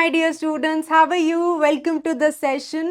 my dear students, how are you? Welcome to the session.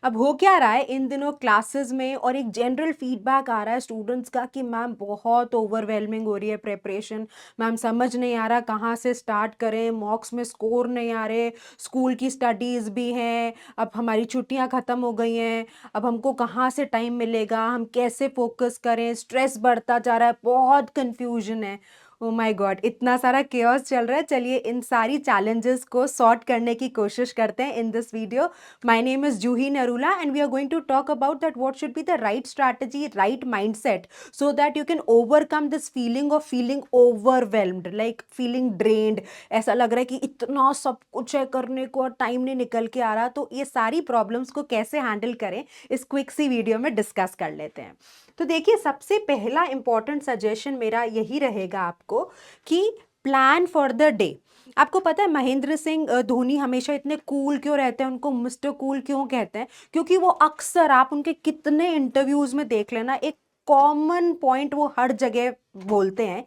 अब हो क्या रहा है इन दिनों क्लासेस में और एक जनरल फीडबैक आ रहा है स्टूडेंट्स का कि मैम बहुत ओवरवेलमिंग हो रही है प्रेपरेशन। मैम समझ नहीं आ रहा कहाँ से स्टार्ट करें, मॉक्स में स्कोर नहीं आ रहे, स्कूल की स्टडीज़ भी हैं, अब हमारी छुट्टियां ख़त्म हो गई हैं, अब हमको कहाँ से टाइम मिलेगा, हम कैसे फोकस करें, स्ट्रेस बढ़ता जा रहा है, बहुत कन्फ्यूजन है। ओ माय गॉड, इतना सारा केओस चल रहा है। चलिए इन सारी चैलेंजेस को सॉर्ट करने की कोशिश करते हैं in this video. My name is Juhi Narula and we are going to talk about that what should be the right strategy, right mindset, so that you can overcome this feeling of feeling overwhelmed, like feeling drained. ऐसा लग रहा है कि इतना सब कुछ है करने को और टाइम नहीं निकल के आ रहा। तो ये सारी प्रॉब्लम्स को कैसे हैंडल करें इस क्विक सी वीडियो में डिस्कस कर लेते हैं। तो देखिए, सबसे पहला इंपॉर्टेंट सजेशन मेरा यही रहेगा आपको कि प्लान फॉर द डे। आपको पता है महेंद्र सिंह धोनी हमेशा इतने कूल क्यों रहते हैं, उनको मिस्टर कूल क्यों कहते हैं? क्योंकि वो अक्सर, आप उनके कितने इंटरव्यूज में देख लेना, एक कॉमन पॉइंट वो हर जगह बोलते हैं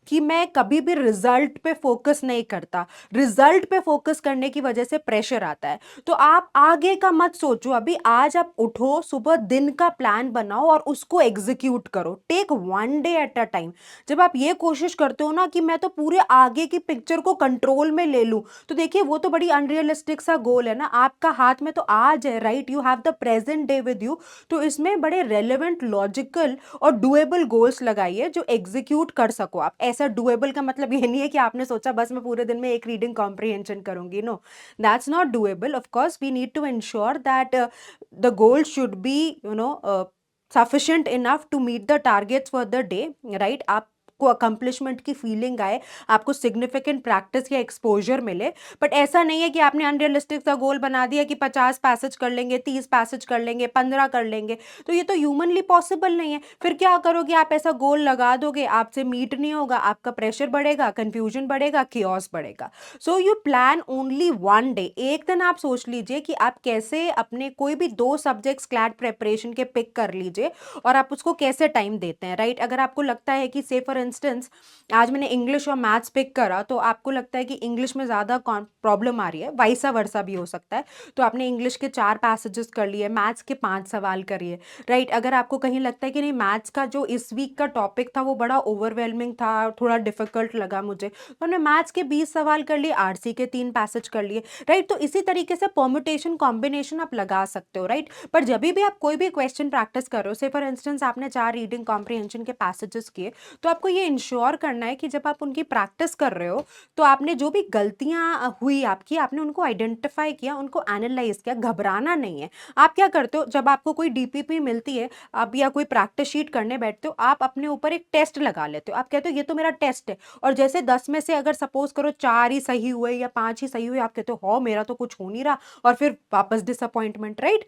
कि मैं कभी भी रिजल्ट पे फोकस नहीं करता। रिजल्ट पे फोकस करने की वजह से प्रेशर आता है। तो आप आगे का मत सोचो, अभी आज आप उठो, सुबह दिन का प्लान बनाओ और उसको एग्जीक्यूट करो। Take one day at a time. जब आप ये कोशिश करते हो ना कि मैं तो पूरे आगे की पिक्चर को कंट्रोल में ले लूं, तो देखिए वो तो बड़ी अनरियलिस्टिक सा गोल है ना। आपका हाथ में तो आज है, right? You have the present day with you. तो इसमें बड़े रेलेवेंट, लॉजिकल और डुएबल गोल्स लगाइए जो एग्जीक्यूट कर सको आप। ऐसा डुएबल का मतलब ये नहीं है कि आपने सोचा बस मैं पूरे दिन में एक रीडिंग कॉम्प्रिहेंशन करूंगी। No, that's not doable. Of course we need to ensure that the goal should be, sufficient enough to meet the targets for the day, right? आपको अकम्पलिशमेंट की फीलिंग आए, आपको सिग्निफिकेंट प्रैक्टिस या exposure मिले। But ऐसा नहीं है कि आपने अनरियलिस्टिक सा गोल बना दिया कि 50 पैसेज कर लेंगे, 30 पैसेज कर लेंगे, 15 कर लेंगे। तो ये तो ह्यूमनली पॉसिबल नहीं है। फिर क्या करोगे आप? ऐसा गोल लगा दोगे, आपसे मीट नहीं होगा, आपका प्रेशर बढ़ेगा, कंफ्यूजन बढ़ेगा, कियोस बढ़ेगा। So you plan only one day. एक दिन आप सोच लीजिए कि आप कैसे अपने कोई भी 2 सब्जेक्ट्स क्लैट प्रेपरेशन के पिक कर लीजिए और आप उसको कैसे टाइम देते हैं, राइट? अगर आपको लगता है कि से फॉर इंस्टेंस आज मैंने इंग्लिश और मैथ्स पिक करा, तो आपको लगता है कि इंग्लिश में ज़्यादा प्रॉब्लम आ रही है, वाइसा वर्सा भी हो सकता है, तो आपने इंग्लिश के 4 पैसेजेस कर लिए, मैथ्स के 5 सवाल करिए, राइट? अगर आपको कहीं लगता है कि नहीं, मैथ्स का जो इस वीक का टॉपिक था वो बड़ा ओवरवेलमिंग था, थोड़ा डिफिकल्ट लगा मुझे, तो हमने मैथ्स के 20 सवाल कर लिए, आरसी के 3 पैसेज कर लिए, राइट? तो इसी तरीके से परम्यूटेशन कॉम्बिनेशन आप लगा सकते हो, राइट? पर जब भी आप कोई भी क्वेश्चन प्रैक्टिस कर रहे हो, से फॉर इंस्टेंस आपने 4 रीडिंग कॉम्प्रिहेंशन के पैसेजेस किए, तो आपको ये इंश्योर करना है कि जब आप उनकी प्रैक्टिस कर रहे हो तो आपने जो भी गलतियां हुई आपकी, आपने उनको आइडेंटिफाई किया, उनको एनालाइज किया। घबराना नहीं है। आप क्या करते हो, जब आपको कोई डीपीपी मिलती है, आप या कोई प्रैक्टिस शीट करने बैठते हो, आप अपने ऊपर एक टेस्ट लगा लेते हो। आप कहते हो ये तो मेरा टेस्ट है, और जैसे 10 में से अगर सपोज करो 4 ही सही हुए या 5 ही सही हुए, आप कहते हो हो मेरा तो कुछ हो नहीं रहा, और फिर वापस डिसअपॉइंटमेंट, राइट?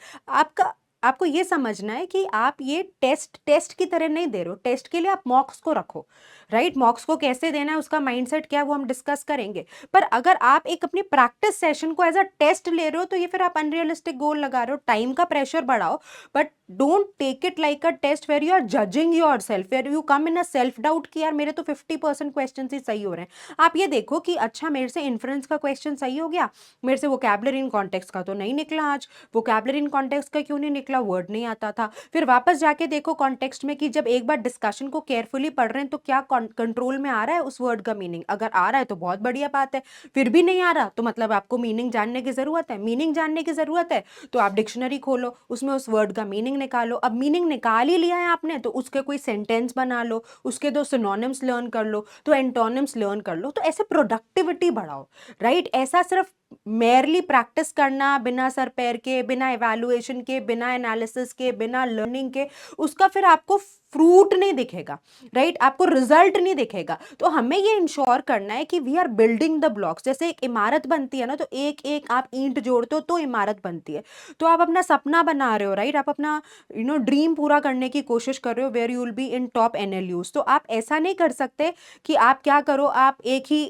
आपको ये समझना है कि आप ये टेस्ट की तरह नहीं दे रहे हो। टेस्ट के लिए आप मॉक्स को रखो, राइट? मॉक्स को कैसे देना है, उसका माइंडसेट क्या है, वो हम डिस्कस करेंगे। पर अगर आप एक अपनी प्रैक्टिस सेशन को एज अ टेस्ट ले रहे हो, तो ये फिर आप अनरियलिस्टिक गोल लगा रहे हो। टाइम का प्रेशर बढ़ाओ, but don't take it like a test where you are judging yourself, where you come in a self doubt कि यार मेरे तो 50% क्वेश्चन ही सही हो रहे हैं। आप ये देखो कि अच्छा मेरे से इन्फ्रेंस का क्वेश्चन सही हो गया, मेरे से वोकैबुलरी इन कॉन्टेक्स्ट का तो नहीं निकला आज। वोकैबुलरी इन कॉन्टेक्स्ट का क्यों नहीं निकला? वर्ड नहीं आता था। फिर वापस जाके देखो कॉन्टेक्स्ट में कि जब एक बार डिस्कशन को केयरफुली पढ़ रहे हैं तो क्या कंट्रोल में आ रहा है उस वर्ड का मीनिंग? अगर आ रहा है तो बहुत बढ़िया बात है, फिर भी नहीं आ रहा तो मतलब आपको मीनिंग जानने की जरूरत है। मीनिंग जानने की जरूरत है तो आप डिक्शनरी खोलो, उसमें उस वर्ड का मीनिंग निकालो। अब मीनिंग निकाल ही लिया है आपने, तो उसके कोई सेंटेंस बना लो, उसके 2 सिनोनिम्स लर्न कर लो, तो एंटोनिम्स लर्न कर लो। तो ऐसे प्रोडक्टिविटी बढ़ाओ, राइट? ऐसा सिर्फ मेयरली प्रैक्टिस करना बिना सर पैर के, बिना इवैल्यूएशन के, बिना एनालिसिस के, बिना लर्निंग के, उसका फिर आपको फ्रूट नहीं दिखेगा, राइट? आपको रिजल्ट नहीं दिखेगा। तो हमें ये इंश्योर करना है कि we are building the blocks. जैसे एक इमारत बनती है ना, तो एक एक आप ईंट जोड़ते हो तो इमारत बनती है। तो आप अपना सपना बना रहे हो, राइट? आप अपना ड्रीम पूरा करने की कोशिश कर रहे हो, where you will be in top NLUs. तो आप ऐसा नहीं कर सकते कि आप क्या करो, आप एक ही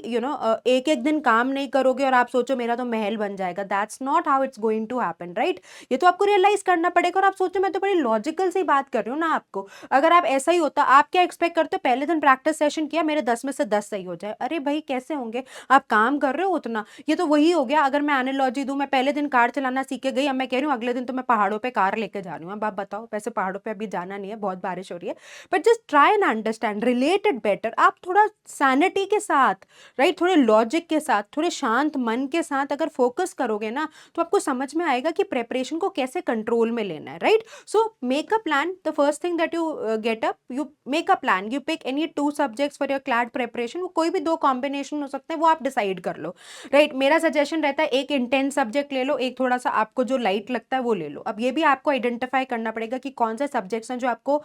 एक एक दिन काम नहीं करोगे और आप सोचो मेरा तो महल बन जाएगा। That's not how it's going to happen, right? ये तो आपको रियलाइज करना पड़ेगा। और आप सोचो मैं तो बड़ी लॉजिकल से बात कर रही हूँ ना आपको। अगर आप ऐसा ही होता, आप क्या एक्सपेक्ट करते हो, पहले दिन प्रैक्टिस सेशन किया, मेरे 10 में से 10 सही हो जाए। अरे भाई कैसे होंगे, आप काम कर रहे हो उतना। ये तो वही हो गया, अगर मैं एनालॉजी दूं, मैं पहले दिन कार चलाना सीख के गई, अब मैं कह रही हूँ अगले दिन तो मैं पहाड़ों पे कार लेके जा रही हूँ। अब आप बताओ, वैसे पहाड़ों पे अभी जाना नहीं है, बहुत बारिश हो रही है, but just try and understand, relate it better. आप थोड़ा सैनिटी के साथ, राइट, थोड़े लॉजिक के साथ, थोड़े शांत मन के साथ अगर फोकस करोगे ना, तो आपको समझ में आएगा कि प्रेपरेशन को कैसे कंट्रोल में लेना है, right. So make a plan, the first thing that you get up, you make a plan, you pick any 2 subjects for your CLAT preparation. वो कोई भी 2 कॉम्बिनेशन हो सकते हैं, वो आप डिसाइड कर लो, राइट। मेरा सजेशन रहता है एक इंटेंस सब्जेक्ट ले लो, एक थोड़ा सा आपको जो लाइट लगता है वो ले लो। अब ये भी आपको आइडेंटिफाई करना पड़ेगा कि कौन से सब्जेक्ट्स हैं जो आपको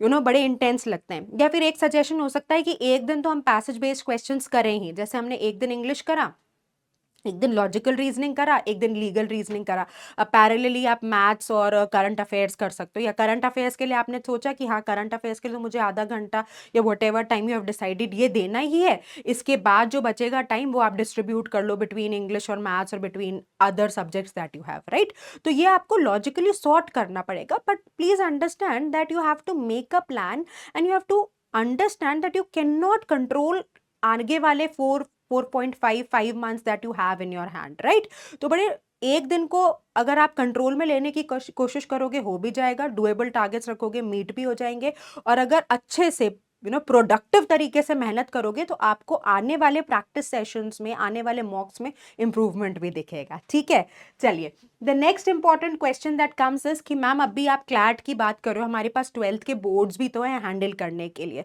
बड़े इंटेंस लगते हैं। या फिर एक सजेशन हो सकता है कि एक दिन तो हम पैसेज बेस्ड क्वेश्चंस करें ही, जैसे हमने एक दिन इंग्लिश करा, एक दिन लॉजिकल रीजनिंग करा, एक दिन लीगल रीजनिंग करा। अब पैरेलली आप मैथ्स और करंट अफेयर्स कर सकते हो, या करंट अफेयर्स के लिए आपने सोचा कि हाँ करंट अफेयर्स के लिए तो मुझे आधा घंटा या what ever time you have decided ये देना ही है, इसके बाद जो बचेगा टाइम वो आप डिस्ट्रीब्यूट कर लो बिटवीन इंग्लिश और मैथ्स और between other subjects that you have, right. तो ये आपको लॉजिकली सॉर्ट करना पड़ेगा, but please understand that you have to make a plan and you have to understand that you can not control आगे वाले 4.55 months that you have in your hand, right. तो बड़े एक दिन को अगर आप कंट्रोल में लेने की कोशिश करोगे, हो भी जाएगा, डुएबल टारगेट्स रखोगे, मीट भी हो जाएंगे। और अगर अच्छे से प्रोडक्टिव तरीके से मेहनत करोगे तो आपको आने वाले प्रैक्टिस सेशंस में, आने वाले मॉक्स में इंप्रूवमेंट भी दिखेगा, ठीक है। चलिए, the next important question that comes is कि मैम अभी आप क्लैट की बात करो, हमारे पास 12th के बोर्ड्स भी तो हैं हैंडल करने के लिए।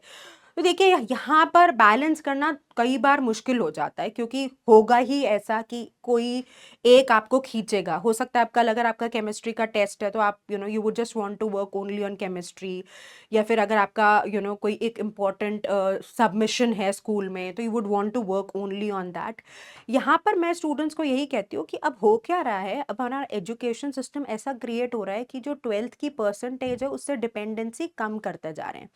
तो देखिए यहाँ पर बैलेंस करना कई बार मुश्किल हो जाता है, क्योंकि होगा ही ऐसा कि कोई एक आपको खींचेगा। हो सकता है आपका, अगर आपका केमिस्ट्री का टेस्ट है तो आप you would just want to work only on chemistry, या फिर अगर आपका कोई एक इम्पॉर्टेंट सबमिशन है स्कूल में तो you would want to work only on that. यहाँ पर मैं स्टूडेंट्स को यही कहती हूँ कि अब हो क्या रहा है, अब हमारा एजुकेशन सिस्टम ऐसा क्रिएट हो रहा है कि जो 12th की परसेंटेज है उससे डिपेंडेंसी कम करते जा रहे हैं,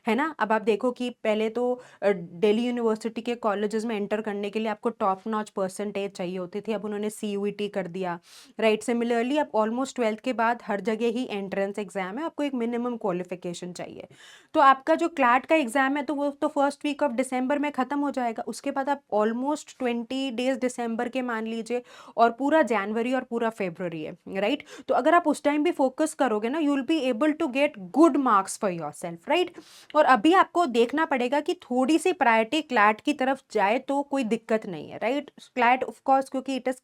है ना। अब आप देखो कि पहले तो दिल्ली यूनिवर्सिटी के कॉलेजेस में एंटर करने के लिए आपको टॉप नॉच परसेंटेज चाहिए होती थी, अब उन्होंने CUET कर दिया, राइट। सिमिलरली अब ऑलमोस्ट 12th के बाद हर जगह ही एंट्रेंस एग्जाम है, आपको एक मिनिमम क्वालिफिकेशन चाहिए। तो आपका जो क्लैट का एग्जाम है तो वो तो फर्स्ट वीक ऑफ दिसंबर में खत्म हो जाएगा, उसके बाद आप ऑलमोस्ट 20 डेज दिसंबर के मान लीजिए, और पूरा जनवरी और पूरा फेब्रुवरी है, राइट। तो अगर आप उस टाइम भी फोकस करोगे ना, you will be able to get good marks for yourself, right. और अभी आपको देखना पड़ेगा कि थोड़ी सी प्रायोरिटी क्लैट की तरफ जाए तो कोई दिक्कत नहीं है, राइट। क्लैट ऑफ कोर्स क्योंकि it is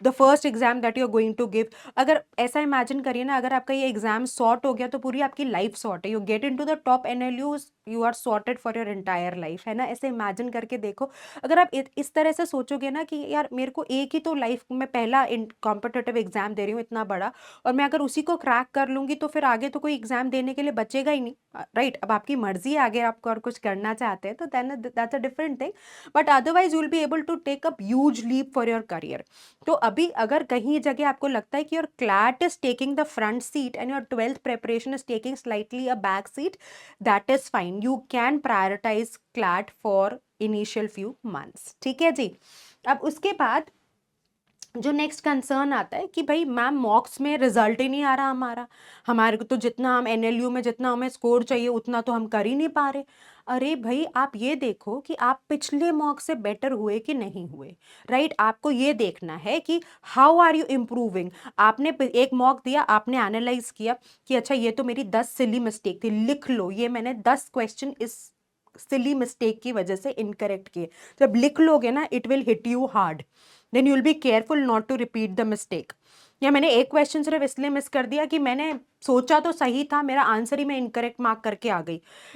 the first exam that you are going to give. अगर ऐसा इमेजिन करिए ना, अगर आपका ये एग्जाम सॉर्ट हो गया तो पूरी आपकी लाइफ सॉर्ट है, you get into the top NLUs, you are sorted for your entire life, है ना। ऐसे इमेजिन करके देखो, अगर आप इस तरह से सोचोगे ना कि यार मेरे को एक ही तो लाइफ में पहला कॉम्पिटिटिव एग्जाम दे रही हूँ इतना बड़ा, और मैं अगर उसी को क्रैक कर लूंगी तो फिर आगे तो कोई एग्जाम देने के लिए बचेगा ही नहीं, राइट। अब आपकी मर्जी है, आगे आपको और कुछ करना चाहते हैं तो then that's a different thing, but otherwise you will be able to take a huge leap for your career. तो अभी अगर कहीं जगह आपको लगता है कि your CLAT is taking the front seat and your 12th preparation is taking slightly a back seat, that is fine, you can prioritise CLAT for initial few months, ठीक है जी। अब उसके बाद जो नेक्स्ट कंसर्न आता है कि भाई मैम मॉक्स में रिजल्ट ही नहीं आ रहा हमारा, हमारे को तो जितना हम NLU में जितना हमें स्कोर चाहिए उतना तो हम कर ही नहीं पा रहे। अरे भाई आप ये देखो कि आप पिछले मॉक से बेटर हुए कि नहीं हुए, राइट। आपको ये देखना है कि हाउ आर यू इम्प्रूविंग। आपने एक मॉक दिया, आपने एनालाइज किया कि अच्छा ये तो मेरी 10 सिली मिस्टेक थी, लिख लो ये मैंने 10 क्वेश्चन इस सिली मिस्टेक की वजह से इनकरेक्ट किए। जब लिख लोगे ना, it will hit you hard, then you will be careful not to repeat the mistake. या मैंने एक क्वेश्चन सिर्फ इसलिए मिस कर दिया कि मैंने सोचा तो सही था, मेरा आंसर ही मैं इनकरेक्ट मार्क करके आ गई,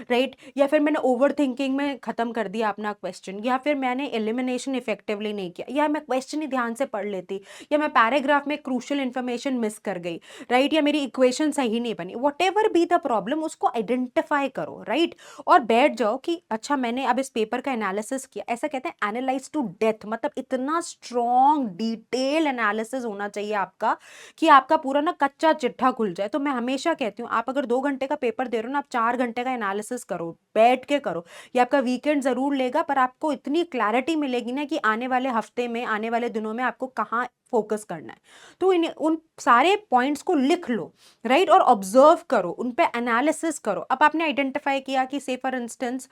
राइट। या फिर मैंने ओवर थिंकिंग में खत्म कर दिया अपना क्वेश्चन, या फिर मैंने एलिमिनेशन इफेक्टिवली नहीं किया, या मैं क्वेश्चन ही ध्यान से पढ़ लेती, या मैं पैराग्राफ में क्रूशियल इन्फॉर्मेशन मिस कर गई, राइट। या मेरी इक्वेशन सही नहीं बनी, what ever be the problem, उसको आइडेंटिफाई करो, राइट। और बैठ जाओ कि अच्छा मैंने अब इस पेपर का एनालिसिस किया, ऐसा कहते हैं एनालाइज टू डेथ, मतलब इतना स्ट्रॉन्ग डिटेल एनालिसिस होना चाहिए आपका कि आपका पूरा ना कच्चा चिट्ठा खुल जाए। तो मैं हमेशा कहती हूँ आप अगर 2 घंटे का पेपर दे रहे हो ना, आप 4 घंटे का एनालिसिस करो, बैठ के करो। ये आपका वीकेंड जरूर लेगा, पर आपको इतनी क्लैरिटी मिलेगी ना कि आने वाले हफ्ते में, आने वाले दिनों में आपको कहाँ फोकस करना है। तो इन उन सारे पॉइंट्स को लिख लो, राइट, और ऑब्जर्व करो, उन पे एनालिसिस करो। अब आपने आइडेंटिफाई किया कि से फॉर इंस्टेंस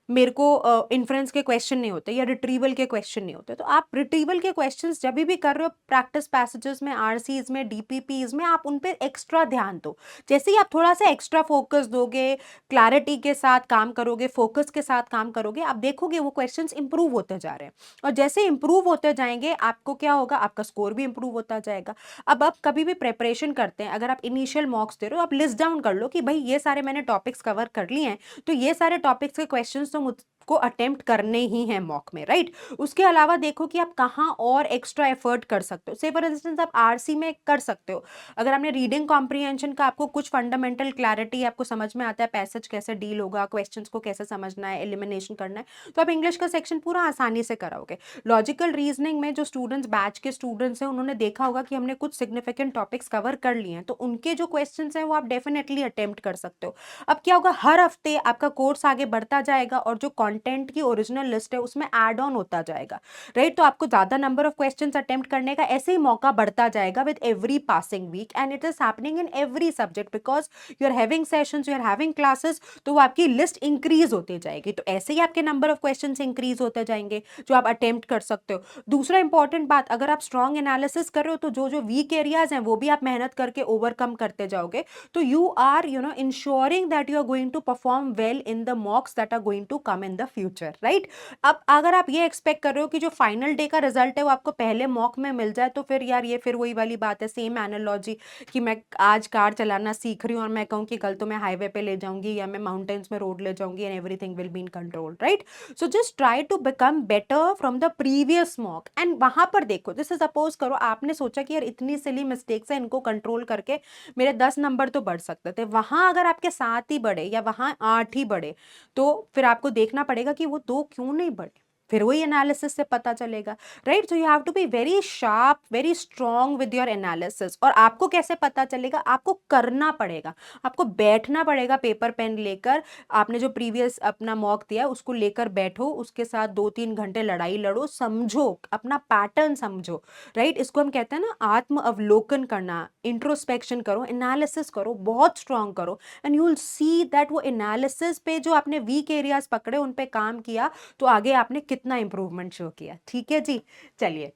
मेरे को इन्फ्रेंस के क्वेश्चन नहीं होते या रिट्रीवल के क्वेश्चन नहीं होते, तो आप रिट्रीवल के क्वेश्चंस जब भी कर रहे हो प्रैक्टिस पैसेजेस में, आरसीज में, डीपीपीज में, आप उन पे एक्स्ट्रा ध्यान दो। जैसे ही आप थोड़ा सा एक्स्ट्रा फोकस दोगे, क्लैरिटी के साथ काम करोगे, फोकस के साथ काम करोगे, आप देखोगे वो क्वेश्चंस इंप्रूव होते जा रहे हैं। और जैसे इंप्रूव होते जाएंगे आपको क्या होगा, आपका स्कोर भी इंप्रूव होता जाएगा। अब आप कभी भी प्रिपरेशन करते हैं, अगर आप इनिशियल मॉक्स दे रहे हो, आप लिस्ट डाउन कर लो कि भाई ये सारे मैंने टॉपिक्स कवर कर लिए हैं, तो ये सारे टॉपिक्स के क्वेश्चंस तो मुझको अटेम्प्ट करने ही हैं मॉक में, राइट। उसके अलावा देखो कि आप कहाँ और एक्स्ट्रा एफर्ट कर सकते हो। से फॉर इंस्टेंस आप आरसी में कर सकते हो, अगर आपने रीडिंग कॉम्प्रिहेंशन का आपको कुछ फंडामेंटल क्लैरिटी आपको समझ में आता है, पैसेज कैसे डील होगा, क्वेश्चंस को कैसे समझना है, एलिमिनेशन करना है, तो आप इंग्लिश का सेक्शन पूरा आसानी से कराओगे। लॉजिकल रीजनिंग में जो स्टूडेंट्स, बैच के स्टूडेंट्स हैं, उन्होंने देखा होगा कि हमने कुछ सिग्निफिकेंट टॉपिक्स कवर कर लिए हैं, तो उनके जो क्वेश्चंस हैं वो आप डेफिनेटली अटेम्प्ट कर सकते हो। अब क्या होगा, हर हफ्ते आपका कोर्स आगे बढ़ता जाएगा और जो कंटेंट की ओरिजिनल लिस्ट है उसमें ऐड ऑन होता जाएगा, राइट। तो आपको ज्यादा नंबर ऑफ क्वेश्चंस अटेम्प्ट करने का ऐसे ही मौका बढ़ता जाएगा with every passing week, and it is happening in every subject because you are having sessions, you are having classes, तो वो आपकी लिस्ट इंक्रीज होती जाएगी। तो ऐसे ही आपके नंबर ऑफ क्वेश्चंस इंक्रीज होते जाएंगे जो आप अटेम्प्ट कर सकते हो। दूसरा इंपॉर्टेंट बात, अगर आप स्ट्रॉन्ग एनालिसिस कर रहे हो तो जो जो वीक एरियाज हैं वो भी आप मेहनत करके ओवरकम करते जाओगे। तो you are ensuring that you are going to perform well in the mocks that are going to come in the future, right। अब अगर आप ये एक्सपेक्ट कर रहे हो कि जो फाइनल डे का रिजल्ट है वो आपको पहले मॉक में मिल जाए, तो फिर यार ये फिर वही वाली बात है, सेम एनालॉजी कि मैं आज कार चलाना सीख रही हूँ और मैं कहूँ कि कल तो मैं हाईवे पे ले जाऊंगी या मैं माउंटेन्स में रोड ले जाऊंगी and everything will be in control, right. So just try to become better from the previous mock, and वहां पर देखो, जैसे सपोज करो आपने सोचा कि यार इतनी सिली मिस्टेक्स है, इनको कंट्रोल करके मेरे 10 नंबर तो बढ़ सकते थे, वहां अगर आपके 7 ही बढ़े या वहां 8 ही बढ़े, तो फिर आपको देखना पड़ेगा कि वो 2 क्यों नहीं बढ़े, फिर वही एनालिसिस से पता चलेगा, right. So you have to be very sharp, very strong with your analysis. और आपको कैसे पता चलेगा, आपको करना पड़ेगा, आपको बैठना पड़ेगा पेपर पेन लेकर, आपने जो प्रीवियस अपना मॉक दिया उसको लेकर बैठो, उसके साथ 2-3 घंटे लड़ाई लड़ो, समझो, अपना पैटर्न समझो, राइट। इसको हम कहते हैं ना आत्म अवलोकन करना, इंट्रोस्पेक्शन करो, एनालिसिस करो, बहुत स्ट्रॉन्ग करो, and you will see that वो एनालिसिस पे जो आपने वीक एरियाज पकड़े उन पे काम किया तो आगे आपने कितना इंप्रूवमेंट शो किया, ठीक है जी। चलिए,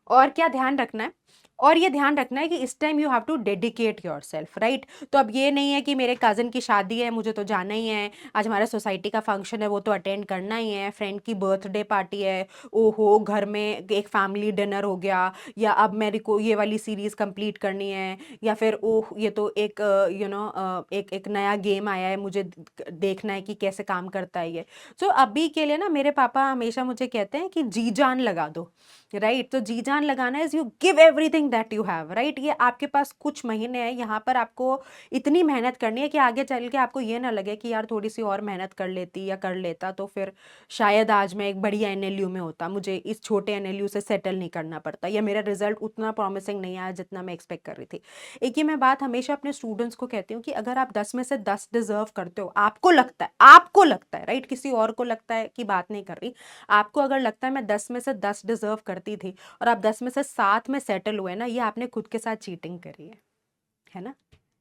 और क्या ध्यान रखना है, और ये ध्यान रखना है कि इस time you have to dedicate yourself, right. तो अब ये नहीं है कि मेरे कज़न की शादी है मुझे तो जाना ही है, आज हमारे सोसाइटी का फंक्शन है वो तो अटेंड करना ही है, फ्रेंड की बर्थडे पार्टी है, ओहो घर में एक फैमिली डिनर हो गया, या अब मेरे को ये वाली सीरीज कंप्लीट करनी है, या फिर ओह ये तो एक एक एक नया गेम आया है, मुझे देखना है कि कैसे काम करता है ये। सो अभी के लिए ना मेरे पापा हमेशा मुझे कहते हैं कि जी जान लगा दो, राइट। तो जी जान लगाना is you give everything that you have, right. ये आपके पास कुछ महीने हैं, यहाँ पर आपको इतनी मेहनत करनी है कि आगे चल के आपको ये ना लगे कि यार थोड़ी सी और मेहनत कर लेती या कर लेता तो फिर शायद आज मैं एक बढ़िया एनएलयू में होता, मुझे इस छोटे एनएलयू से सेटल नहीं करना पड़ता, या मेरा रिजल्ट उतना प्रॉमिसिंग नहीं आया जितना मैं एक्सपेक्ट कर रही थी। एक ही मैं बात हमेशा अपने स्टूडेंट्स को कहती हूँ कि अगर आप 10 में से 10 डिजर्व करते हो, आपको लगता है, राइट, किसी और को लगता है कि बात नहीं कर रही, आपको अगर लगता है मैं 10 में से 10 डिजर्व करती थी और आप 10 में से 7 में सेटल हुए ना, ये आपने खुद के साथ चीटिंग करी है ना।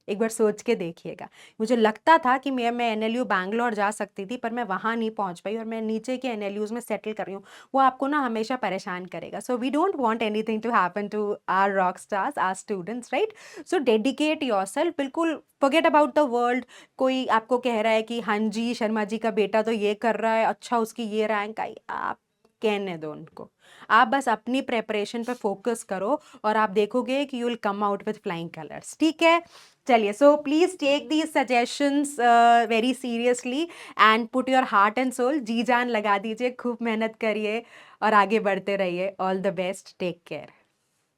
एक बार सोच के देखिएगा। मुझे लगता था कि मैं एनएलयू बैंगलोर जा सकती थी, पर मैं वहां नहीं पहुंच पाई और मैं नीचे के एनएलयूज में सेटल कर रही हूँ, वो आपको ना हमेशा परेशान करेगा। So we don't want anything to happen to our rock stars, our students, right. So dedicate yourself, बिल्कुल फॉरगेट अबाउट द वर्ल्ड। कोई आपको कह रहा है कि हाँ जी शर्मा जी का बेटा तो ये कर रहा है, अच्छा उसकी ये रैंक आई, आप कहने दो उनको, आप बस अपनी प्रेपरेशन पे फोकस करो और आप देखोगे कि you will come out with flying colours, ठीक है। चलिए, so please take these suggestions very seriously and put your heart and soul, जी जान लगा दीजिए, खूब मेहनत करिए और आगे बढ़ते रहिए। All the best, take care.